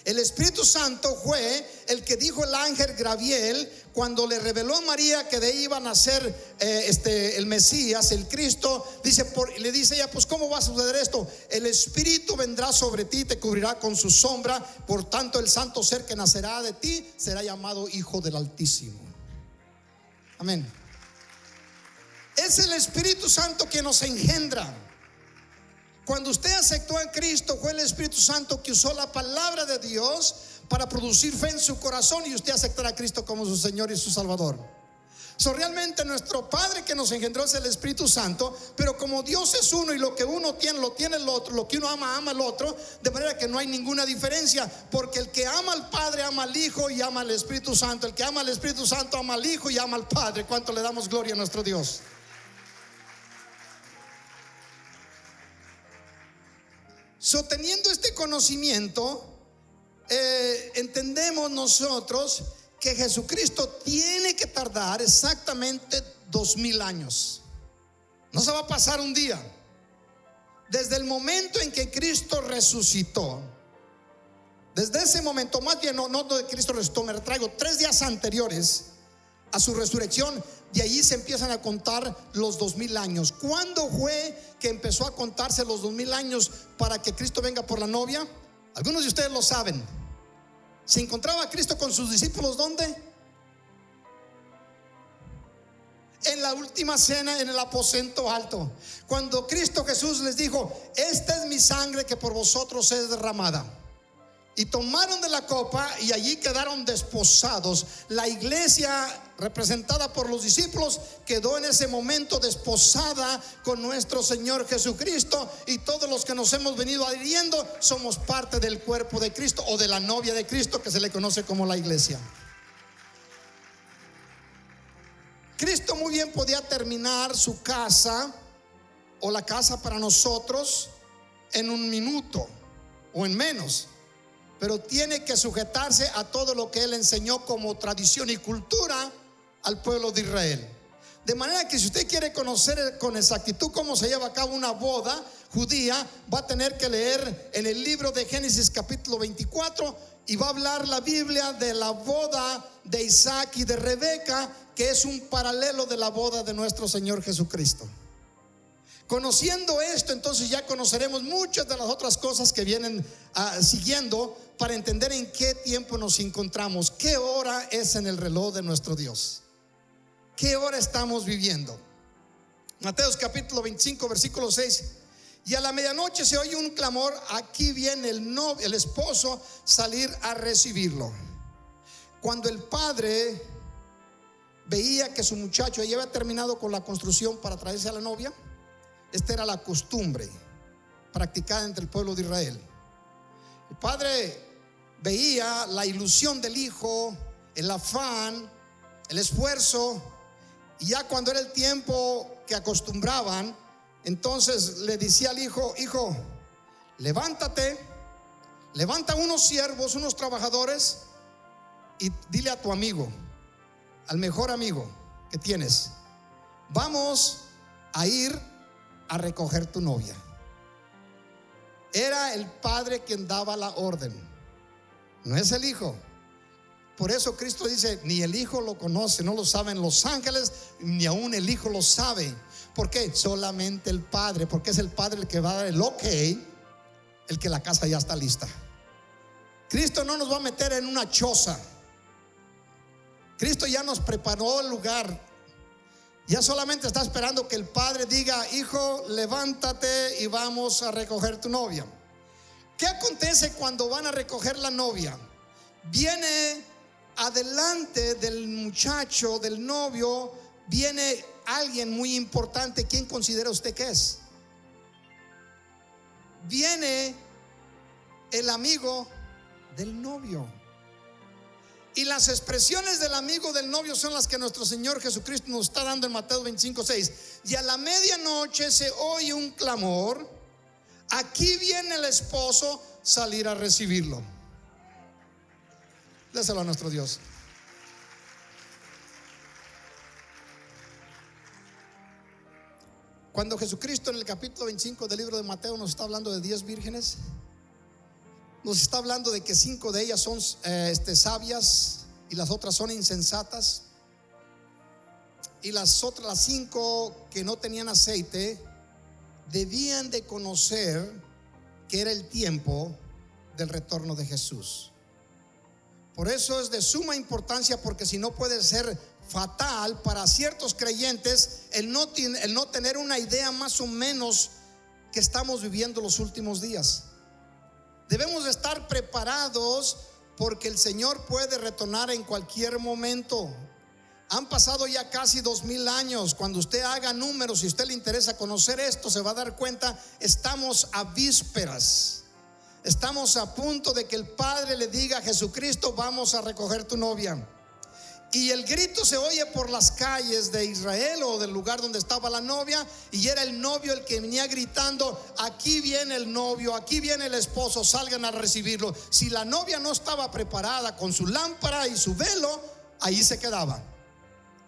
El Espíritu Santo fue el que dijo el ángel Gabriel cuando le reveló a María que de ahí iba a nacer el Mesías, el Cristo. Le dice ella, pues ¿cómo va a suceder esto? El Espíritu vendrá sobre ti, te cubrirá con su sombra, por tanto el santo ser que nacerá de ti será llamado Hijo del Altísimo. Amén. Es el Espíritu Santo que nos engendra. Cuando usted aceptó a Cristo, fue el Espíritu Santo que usó la palabra de Dios para producir fe en su corazón y usted aceptará a Cristo como su Señor y su Salvador. Realmente nuestro Padre que nos engendró es el Espíritu Santo, pero como Dios es uno y lo que uno tiene lo tiene el otro, lo que uno ama, ama al otro, de manera que no hay ninguna diferencia, porque el que ama al Padre ama al Hijo y ama al Espíritu Santo. El que ama al Espíritu Santo ama al Hijo y ama al Padre. ¿Cuánto le damos gloria a nuestro Dios? Teniendo este conocimiento, entendemos nosotros que Jesucristo tiene que tardar exactamente 2000 años. No se va a pasar un día. Desde el momento en que Cristo resucitó, desde ese momento, más bien no de Cristo resucitó, me retraigo, 3 días anteriores a su resurrección, de allí se empiezan a contar los 2000 años. ¿Cuándo fue que empezó a contarse los 2000 años para que Cristo venga por la novia? Algunos de ustedes lo saben. ¿Se encontraba Cristo con sus discípulos dónde? En la última cena, en el aposento alto, cuando Cristo Jesús les dijo: esta es mi sangre que por vosotros es derramada. Y tomaron de la copa y allí quedaron desposados. La iglesia representada por los discípulos quedó en ese momento desposada con nuestro Señor Jesucristo, y todos los que nos hemos venido adhiriendo somos parte del cuerpo de Cristo, o de la novia de Cristo, que se le conoce como la iglesia. Cristo muy bien podía terminar su casa o la casa para nosotros en un minuto o en menos, pero tiene que sujetarse a todo lo que Él enseñó como tradición y cultura al pueblo de Israel. De manera que si usted quiere conocer con exactitud cómo se lleva a cabo una boda judía, va a tener que leer en el libro de Génesis capítulo 24, y va a hablar la Biblia de la boda de Isaac y de Rebeca, que es un paralelo de la boda de nuestro Señor Jesucristo. Conociendo esto, entonces ya conoceremos muchas de las otras cosas que vienen siguiendo, para entender en qué tiempo nos encontramos, qué hora es en el reloj de nuestro Dios, qué hora estamos viviendo. Mateos capítulo 25 versículo 6: y a la medianoche se oye un clamor, aquí viene el esposo, salir a recibirlo. Cuando el padre veía que su muchacho ya había terminado con la construcción para traerse a la novia, esta era la costumbre practicada entre el pueblo de Israel. El padre veía la ilusión del hijo, el afán, el esfuerzo, y ya cuando era el tiempo que acostumbraban, entonces le decía al hijo: hijo, levántate, levanta unos siervos, unos trabajadores, y dile a tu amigo, al mejor amigo que tienes, vamos a ir a recoger tu novia. Era el padre quien daba la orden, no es el hijo. Por eso Cristo dice: ni el hijo lo conoce, no lo saben los ángeles, ni aún el hijo lo sabe. ¿Por qué? Solamente el padre, porque es el padre el que va a dar el ok, el que la casa ya está lista. Cristo no nos va a meter en una choza. Cristo ya nos preparó el lugar. Ya solamente está esperando que el padre diga: hijo, levántate y vamos a recoger tu novia. ¿Qué acontece cuando van a recoger la novia? Viene adelante del muchacho, del novio, viene alguien muy importante. ¿Quién considera usted que es? Viene el amigo del novio. Y las expresiones del amigo del novio son las que nuestro Señor Jesucristo nos está dando en Mateo 25:6. Y a la medianoche se oye un clamor, aquí viene el esposo, salir a recibirlo. Déselo a nuestro Dios. Cuando Jesucristo en el capítulo 25 del libro de Mateo nos está hablando de 10 vírgenes, nos está hablando de que 5 de ellas son sabias y las otras son insensatas. Y las 5 que no tenían aceite debían de conocer que era el tiempo del retorno de Jesús. Por eso es de suma importancia, porque si no puede ser fatal para ciertos creyentes el no tener una idea más o menos que estamos viviendo los últimos días. Debemos de estar preparados porque el Señor puede retornar en cualquier momento. Han pasado ya casi 2000 años. Cuando usted haga números, si a usted le interesa conocer esto, se va a dar cuenta, estamos a vísperas. Estamos a punto de que el Padre le diga a Jesucristo: vamos a recoger tu novia. Y el grito se oye por las calles de Israel o del lugar donde estaba la novia, y era el novio el que venía gritando: aquí viene el novio, aquí viene el esposo, salgan a recibirlo. Si la novia no estaba preparada con su lámpara y su velo, ahí se quedaba.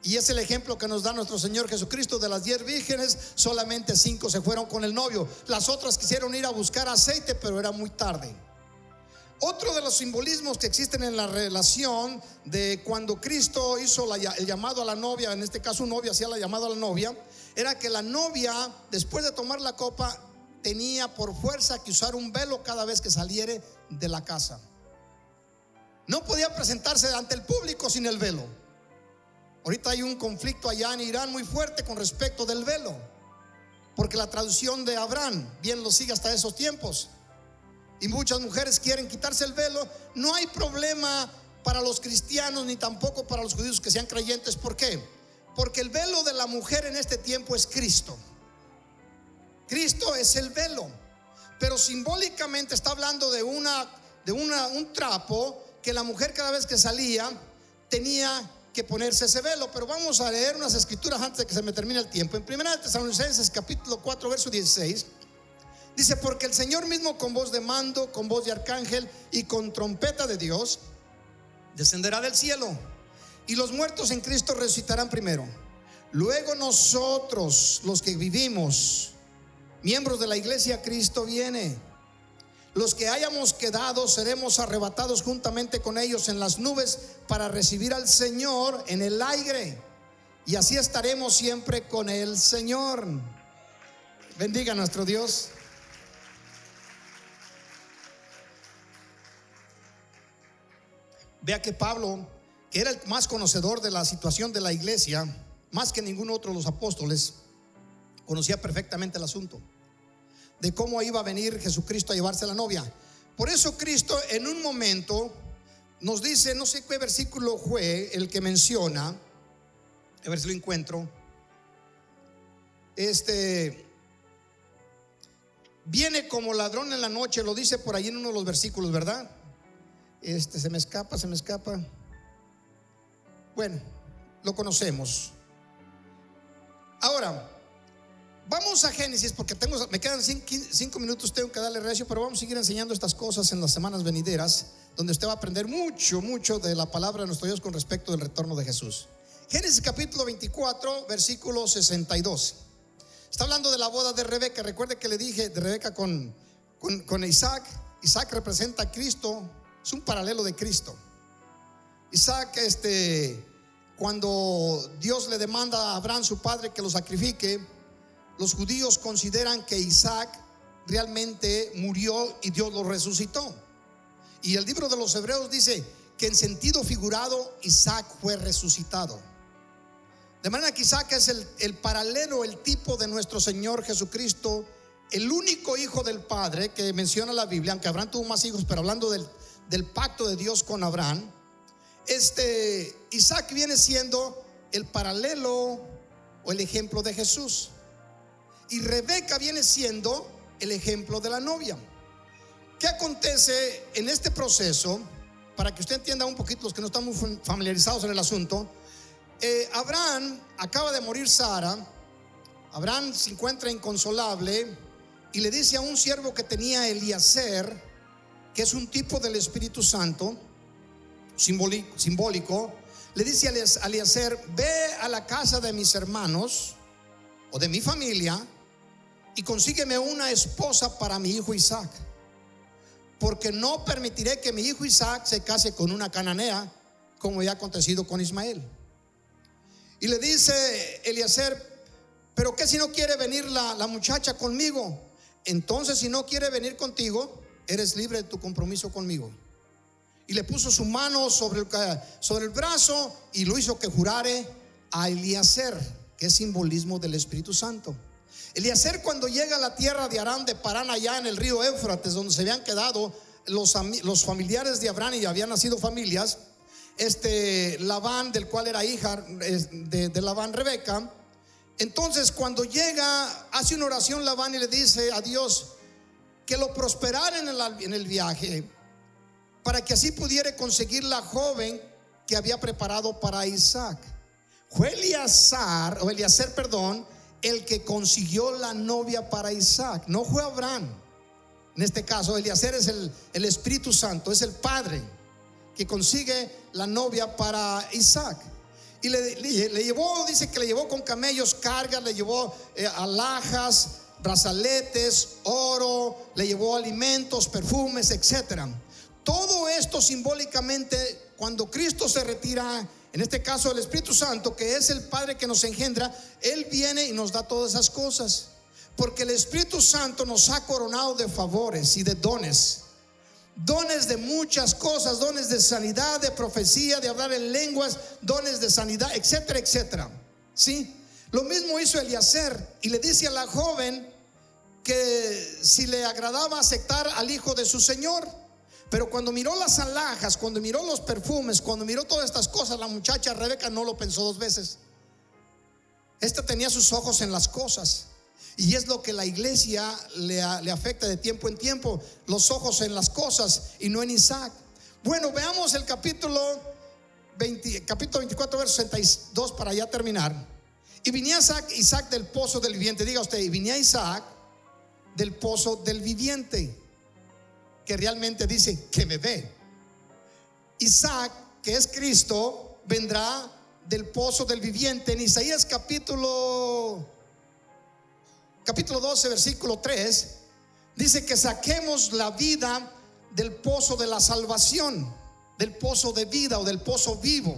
Y es el ejemplo que nos da nuestro Señor Jesucristo. De las 10 vírgenes, solamente 5 se fueron con el novio. Las otras quisieron ir a buscar aceite, pero era muy tarde. Otro de los simbolismos que existen en la relación de cuando Cristo hizo el llamado a la novia, en este caso un novio hacía el llamado a la novia, era que la novia, después de tomar la copa, tenía por fuerza que usar un velo cada vez que saliere de la casa. No podía presentarse ante el público sin el velo. Ahorita hay un conflicto allá en Irán muy fuerte con respecto del velo, porque la traducción de Abraham bien lo sigue hasta esos tiempos, y muchas mujeres quieren quitarse el velo. No hay problema para los cristianos ni tampoco para los judíos que sean creyentes. ¿Por qué? Porque el velo de la mujer en este tiempo es Cristo. Cristo es el velo, pero simbólicamente está hablando de un trapo que la mujer cada vez que salía tenía que ponerse ese velo. Pero vamos a leer unas escrituras antes de que se me termine el tiempo. En 1 Tesalonicenses capítulo 4 verso 16 dice: porque el Señor mismo, con voz de mando, con voz de arcángel y con trompeta de Dios, descenderá del cielo, y los muertos en Cristo resucitarán primero. Luego nosotros, los que vivimos, miembros de la iglesia, Cristo viene. Los que hayamos quedado seremos arrebatados juntamente con ellos en las nubes para recibir al Señor en el aire, y así estaremos siempre con el Señor. Bendiga a nuestro Dios. Vea que Pablo, que era el más conocedor de la situación de la iglesia, más que ningún otro de los apóstoles, conocía perfectamente el asunto de cómo iba a venir Jesucristo a llevarse a la novia. Por eso Cristo en un momento nos dice, no sé qué versículo fue el que menciona, a ver si lo encuentro. Viene como ladrón en la noche, lo dice por ahí en uno de los versículos, ¿verdad? Se me escapa. Bueno, lo conocemos. Ahora vamos a Génesis, porque me quedan 5 minutos, tengo que darle recio, pero vamos a seguir enseñando estas cosas en las semanas venideras, donde usted va a aprender mucho de la palabra de nuestro Dios con respecto del retorno de Jesús. Génesis capítulo 24 versículo 62. Está hablando de la boda de Rebeca. Recuerde que le dije de Rebeca con Isaac. Isaac representa a Cristo, es un paralelo de Cristo. Isaac, cuando Dios le demanda a Abraham, su padre, que lo sacrifique, los judíos consideran que Isaac realmente murió y Dios lo resucitó. Y el libro de los Hebreos dice que en sentido figurado Isaac fue resucitado. De manera que Isaac es el paralelo, el tipo de nuestro Señor Jesucristo, el único hijo del Padre que menciona la Biblia, aunque Abraham tuvo más hijos, pero hablando del pacto de Dios con Abraham. Isaac viene siendo el paralelo o el ejemplo de Jesús, y Rebeca viene siendo el ejemplo de la novia. ¿Qué acontece en este proceso? Para que usted entienda un poquito, los que no están muy familiarizados en el asunto. Abraham, acaba de morir Sara. Abraham se encuentra inconsolable y le dice a un siervo que tenía, Eliezer, que es un tipo del Espíritu Santo simbólico, le dice a Eliezer: ve a la casa de mis hermanos o de mi familia y consígueme una esposa para mi hijo Isaac, porque no permitiré que mi hijo Isaac se case con una cananea, como ya ha acontecido con Ismael. Y le dice Eliezer: pero ¿qué si no quiere venir la muchacha conmigo? Entonces, si no quiere venir contigo, eres libre de tu compromiso conmigo. Y le puso su mano sobre el brazo y lo hizo que jurare a Eliezer, que es simbolismo del Espíritu Santo. Eliezer, cuando llega a la tierra de Aram de Parán, allá en el río Éufrates, donde se habían quedado los familiares de Abraham y habían nacido familias, Labán, del cual era hija de Labán, Rebeca. Entonces, cuando llega, hace una oración Labán y le dice a Dios que lo prosperara en el viaje, para que así pudiera conseguir la joven que había preparado para Isaac. Fue Eliezer, el que consiguió la novia para Isaac, no fue Abraham. En este caso, Eliezer es el Espíritu Santo, es el Padre que consigue la novia para Isaac. Y le llevó, dice que le llevó con camellos cargas, le llevó alhajas, brazaletes, oro, le llevó alimentos, perfumes, etcétera. Todo esto simbólicamente, cuando Cristo se retira, en este caso el Espíritu Santo, que es el Padre que nos engendra, Él viene y nos da todas esas cosas, porque el Espíritu Santo nos ha coronado de favores y de dones de muchas cosas, dones de sanidad, de profecía, de hablar en lenguas, dones de sanidad, etcétera, etcétera. ¿Sí? Lo mismo hizo Eliezer, y le dice a la joven que si le agradaba aceptar al hijo de su señor. Pero cuando miró las alhajas, cuando miró los perfumes, cuando miró todas estas cosas, la muchacha Rebeca no lo pensó dos veces. Esta tenía sus ojos en las cosas, y es lo que la iglesia le afecta de tiempo en tiempo, los ojos en las cosas y no en Isaac. Bueno, veamos el capítulo 24, verso 62 para ya terminar. Y venía Isaac del pozo del viviente. Diga usted: y venía Isaac del pozo del viviente, que realmente dice que bebé. Isaac, que es Cristo, vendrá del pozo del viviente. En Isaías capítulo 12, versículo 3, dice que saquemos la vida del pozo de la salvación, del pozo de vida o del pozo vivo,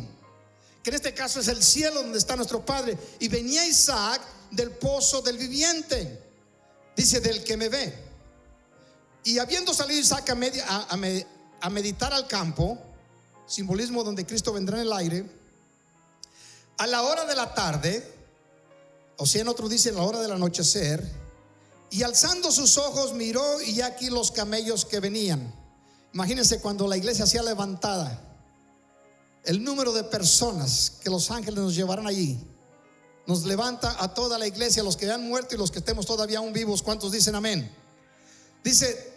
que en este caso es el cielo donde está nuestro Padre. Y venía Isaac del pozo del viviente, dice, del que me ve. Y habiendo salido Isaac a meditar al campo, simbolismo donde Cristo vendrá en el aire, a la hora de la tarde, o sea, en otro dice, a la hora del anochecer, y alzando sus ojos miró, y aquí los camellos que venían. Imagínense cuando la iglesia sea levantada, el número de personas que los ángeles nos llevarán allí. Nos levanta a toda la iglesia, los que han muerto y los que estemos todavía aún vivos. ¿Cuántos dicen amén? Dice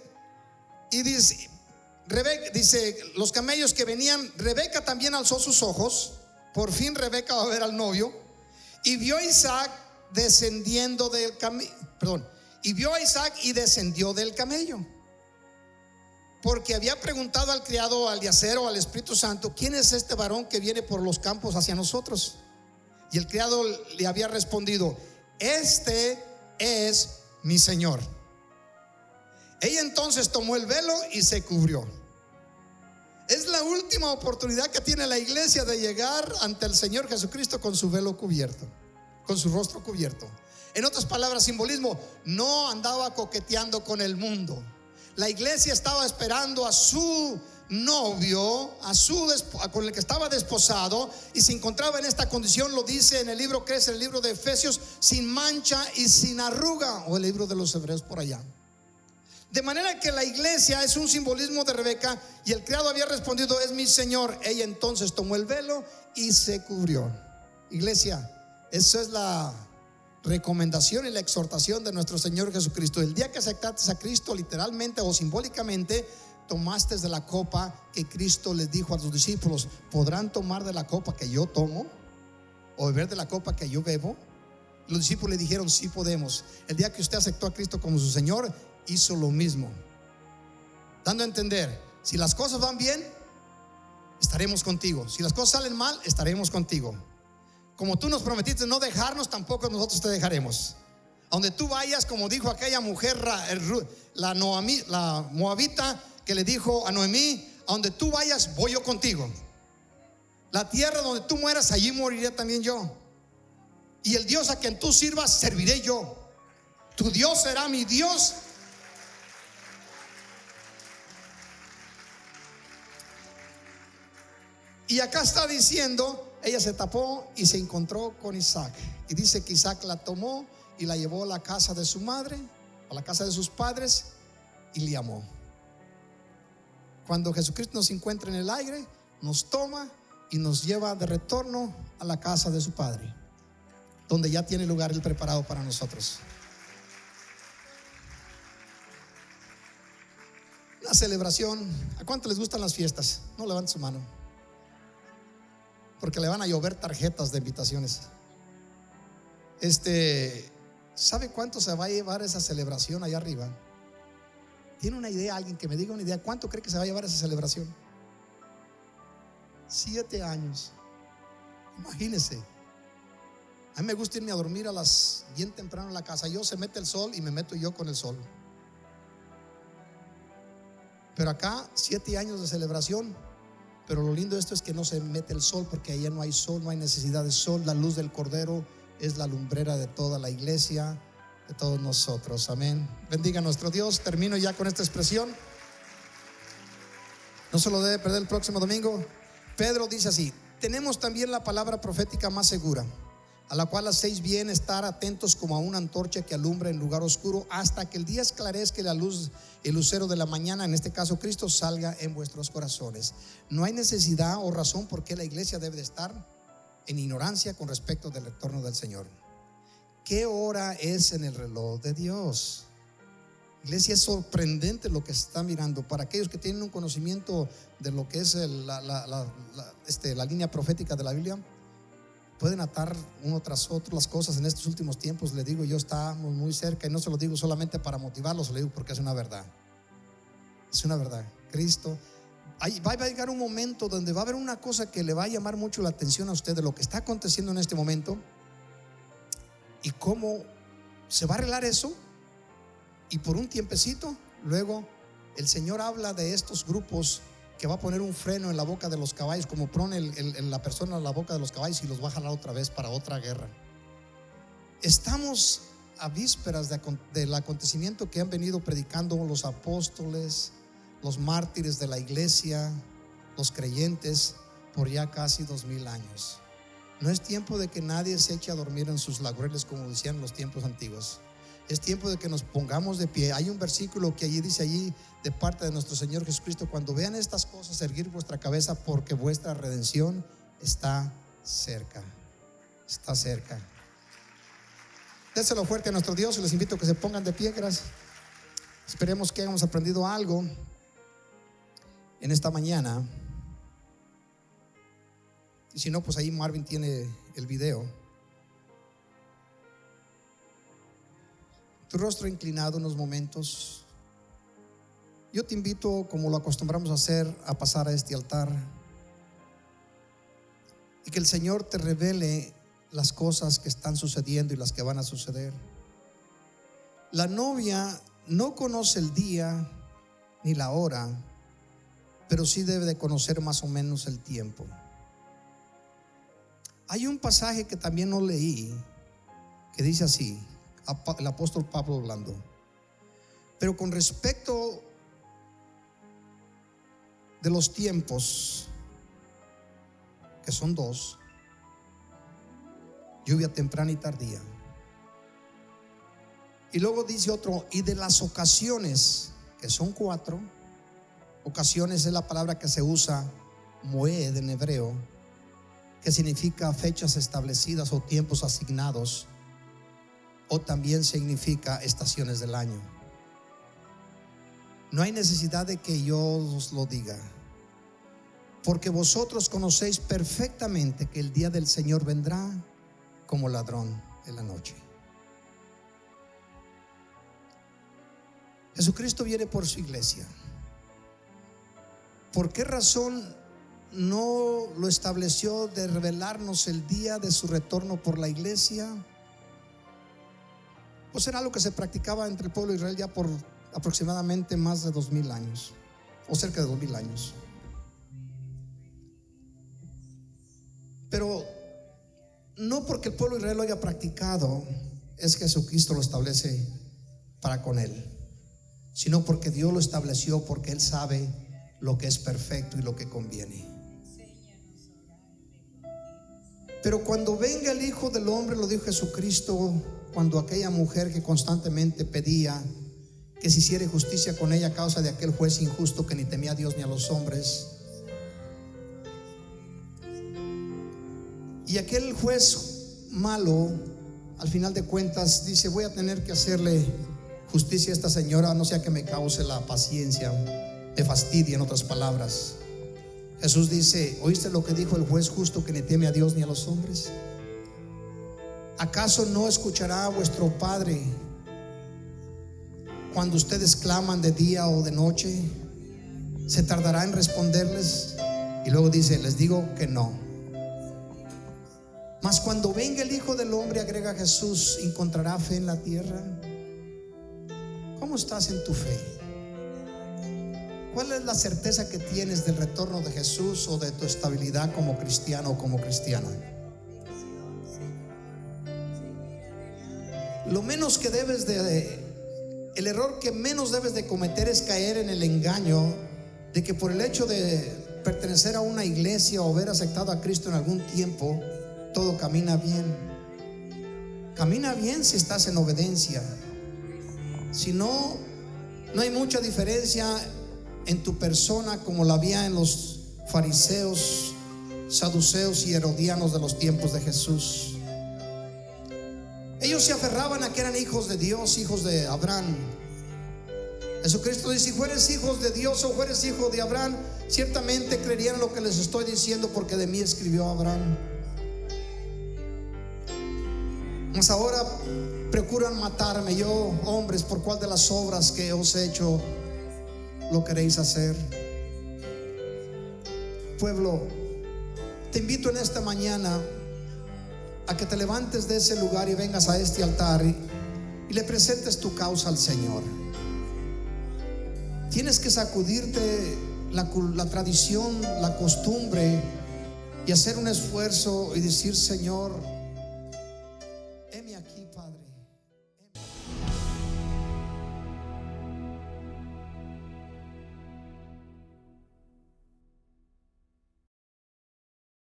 Rebeca, dice, los camellos que venían. Rebeca también alzó sus ojos. Por fin Rebeca va a ver al novio, y vio a Isaac descendiendo del camello. Y vio a Isaac y descendió del camello, porque había preguntado al criado, al Eliezer, o al Espíritu Santo: ¿quién es este varón que viene por los campos hacia nosotros? Y el criado le había respondido: este es mi Señor. Ella entonces tomó el velo y se cubrió. Es la última oportunidad que tiene la iglesia de llegar ante el Señor Jesucristo con su velo cubierto, con su rostro cubierto. En otras palabras, simbolismo, no andaba coqueteando con el mundo. La iglesia estaba esperando a su novio, con el que estaba desposado, y se encontraba en esta condición. Lo dice en el libro que es el libro de Efesios: sin mancha y sin arruga, o el libro de los Hebreos por allá. De manera que la iglesia es un simbolismo de Rebeca, y el criado había respondido: es mi Señor. Ella entonces tomó el velo y se cubrió. Iglesia, eso es la recomendación y la exhortación de nuestro Señor Jesucristo. El día que aceptaste a Cristo, literalmente o simbólicamente, tomaste de la copa que Cristo les dijo a sus discípulos: ¿podrán tomar de la copa que yo tomo o beber de la copa que yo bebo? Los discípulos le dijeron: sí podemos. El día que usted aceptó a Cristo como su Señor, hizo lo mismo, dando a entender: si las cosas van bien, estaremos contigo. Si las cosas salen mal, estaremos contigo. Como tú nos prometiste no dejarnos, tampoco nosotros te dejaremos. A donde tú vayas, como dijo aquella mujer, la moabita, que le dijo a Noemí: a donde tú vayas, voy yo contigo. La tierra donde tú mueras, allí moriré también yo. Y el Dios a quien tú sirvas, serviré yo. Tu Dios será mi Dios. Y acá está diciendo, ella se tapó y se encontró con Isaac. Y dice que Isaac la tomó y la llevó a la casa de su madre, a la casa de sus padres, y le amó. Cuando Jesucristo nos encuentra en el aire, nos toma y nos lleva de retorno a la casa de su Padre, donde ya tiene lugar el preparado para nosotros. Una celebración. ¿A cuánto les gustan las fiestas? No levanten su mano, porque le van a llover tarjetas de invitaciones. ¿Sabe cuánto se va a llevar esa celebración allá arriba? ¿Tiene una idea? Alguien que me diga una idea. ¿Cuánto cree que se va a llevar esa celebración? 7 años. Imagínese. A mí me gusta irme a dormir bien temprano en la casa. Se mete el sol y me meto yo con el sol. Pero acá 7 años de celebración. Pero lo lindo de esto es que no se mete el sol, porque allá no hay sol, no hay necesidad de sol. La luz del Cordero es la lumbrera de toda la iglesia, de todos nosotros. Amén. Bendiga a nuestro Dios. Termino ya con esta expresión. No se lo debe perder el próximo domingo. Pedro dice así: tenemos también la palabra profética más segura, a la cual hacéis bien estar atentos como a una antorcha que alumbra en lugar oscuro, hasta que el día esclarezca y la luz, el lucero de la mañana, en este caso Cristo, salga en vuestros corazones. No hay necesidad o razón por qué la iglesia debe de estar en ignorancia con respecto del retorno del Señor. ¿Qué hora es en el reloj de Dios? Iglesia, es sorprendente lo que se está mirando. Para aquellos que tienen un conocimiento de lo que es la línea profética de la Biblia, pueden atar uno tras otro las cosas. En estos últimos tiempos, le digo yo, estamos muy cerca, y no se lo digo solamente para motivarlos, se lo digo porque es una verdad. Es una verdad. Cristo, va a llegar un momento donde va a haber una cosa que le va a llamar mucho la atención a usted de lo que está aconteciendo en este momento y cómo se va a arreglar eso. Y por un tiempecito, luego el Señor habla de estos grupos que va a poner un freno en la boca de los caballos, como pone la persona en la boca de los caballos, y los va a jalar otra vez para otra guerra. Estamos a vísperas del acontecimiento que han venido predicando los apóstoles, los mártires de la iglesia, los creyentes, por ya casi 2000 años. No es tiempo de que nadie se eche a dormir en sus laureles, como decían en los tiempos antiguos. Es tiempo de que nos pongamos de pie. Hay un versículo que allí dice, allí de parte de nuestro Señor Jesucristo: cuando vean estas cosas, erguir vuestra cabeza, porque vuestra redención está cerca. Está cerca. Déselo fuerte a nuestro Dios y les invito a que se pongan de pie. Gracias. Esperemos que hayamos aprendido algo en esta mañana. Y si no, pues ahí Marvin tiene el video. Tu rostro inclinado unos momentos. Yo te invito, como lo acostumbramos a hacer, a pasar a este altar, y que el Señor te revele las cosas que están sucediendo y las que van a suceder. La novia no conoce el día ni la hora, pero sí debe de conocer más o menos el tiempo. Hay un pasaje que también no leí, que dice así, el apóstol Pablo hablando: pero con respecto de los tiempos, que son 2, lluvia temprana y tardía. Y luego dice otro: y de las ocasiones, que son 4. Ocasiones es la palabra que se usa, moed en hebreo, que significa fechas establecidas o tiempos asignados, o también significa estaciones del año. No hay necesidad de que yo os lo diga, porque vosotros conocéis perfectamente que el día del Señor vendrá como ladrón en la noche. Jesucristo viene por su iglesia. ¿Por qué razón no lo estableció de revelarnos el día de su retorno por la iglesia? Pues era algo que se practicaba entre el pueblo de Israel ya por aproximadamente más de 2000 años. o cerca de 2000 años. Pero no porque el pueblo de Israel lo haya practicado es que Jesucristo lo establece para con él, sino porque Dios lo estableció, porque Él sabe lo que es perfecto y lo que conviene. Pero cuando venga el Hijo del Hombre, lo dijo Jesucristo, cuando aquella mujer que constantemente pedía que se hiciera justicia con ella a causa de aquel juez injusto que ni temía a Dios ni a los hombres, y aquel juez malo, al final de cuentas dice: voy a tener que hacerle justicia a esta señora, no sea que me cause la paciencia, me fastidie, en otras palabras. Jesús dice: ¿oíste lo que dijo el juez justo que ni teme a Dios ni a los hombres? ¿Acaso no escuchará a vuestro Padre cuando ustedes claman de día o de noche? ¿Se tardará en responderles? Y luego dice: les digo que no. Mas cuando venga el Hijo del Hombre, agrega Jesús, ¿encontrará fe en la tierra? ¿Cómo estás en tu fe? ¿Cuál es la certeza que tienes del retorno de Jesús o de tu estabilidad como cristiano o como cristiana? Lo menos que debes el error que menos debes de cometer es caer en el engaño de que por el hecho de pertenecer a una iglesia o haber aceptado a Cristo en algún tiempo, todo camina bien. Camina bien si estás en obediencia. Si no, no hay mucha diferencia en tu persona como la había en los fariseos, saduceos y herodianos de los tiempos de Jesús. Ellos se aferraban a que eran hijos de Dios, hijos de Abraham. Jesucristo dice: si fueres hijos de Dios o fueres hijo de Abraham, ciertamente creerían en lo que les estoy diciendo, porque de mí escribió Abraham. Mas ahora procuran matarme. Yo, hombres, ¿por cuál de las obras que os he hecho lo queréis hacer? Pueblo, te invito en esta mañana a que te levantes de ese lugar y vengas a este altar y le presentes tu causa al Señor. Tienes que sacudirte la tradición, la costumbre, y hacer un esfuerzo y decir: Señor,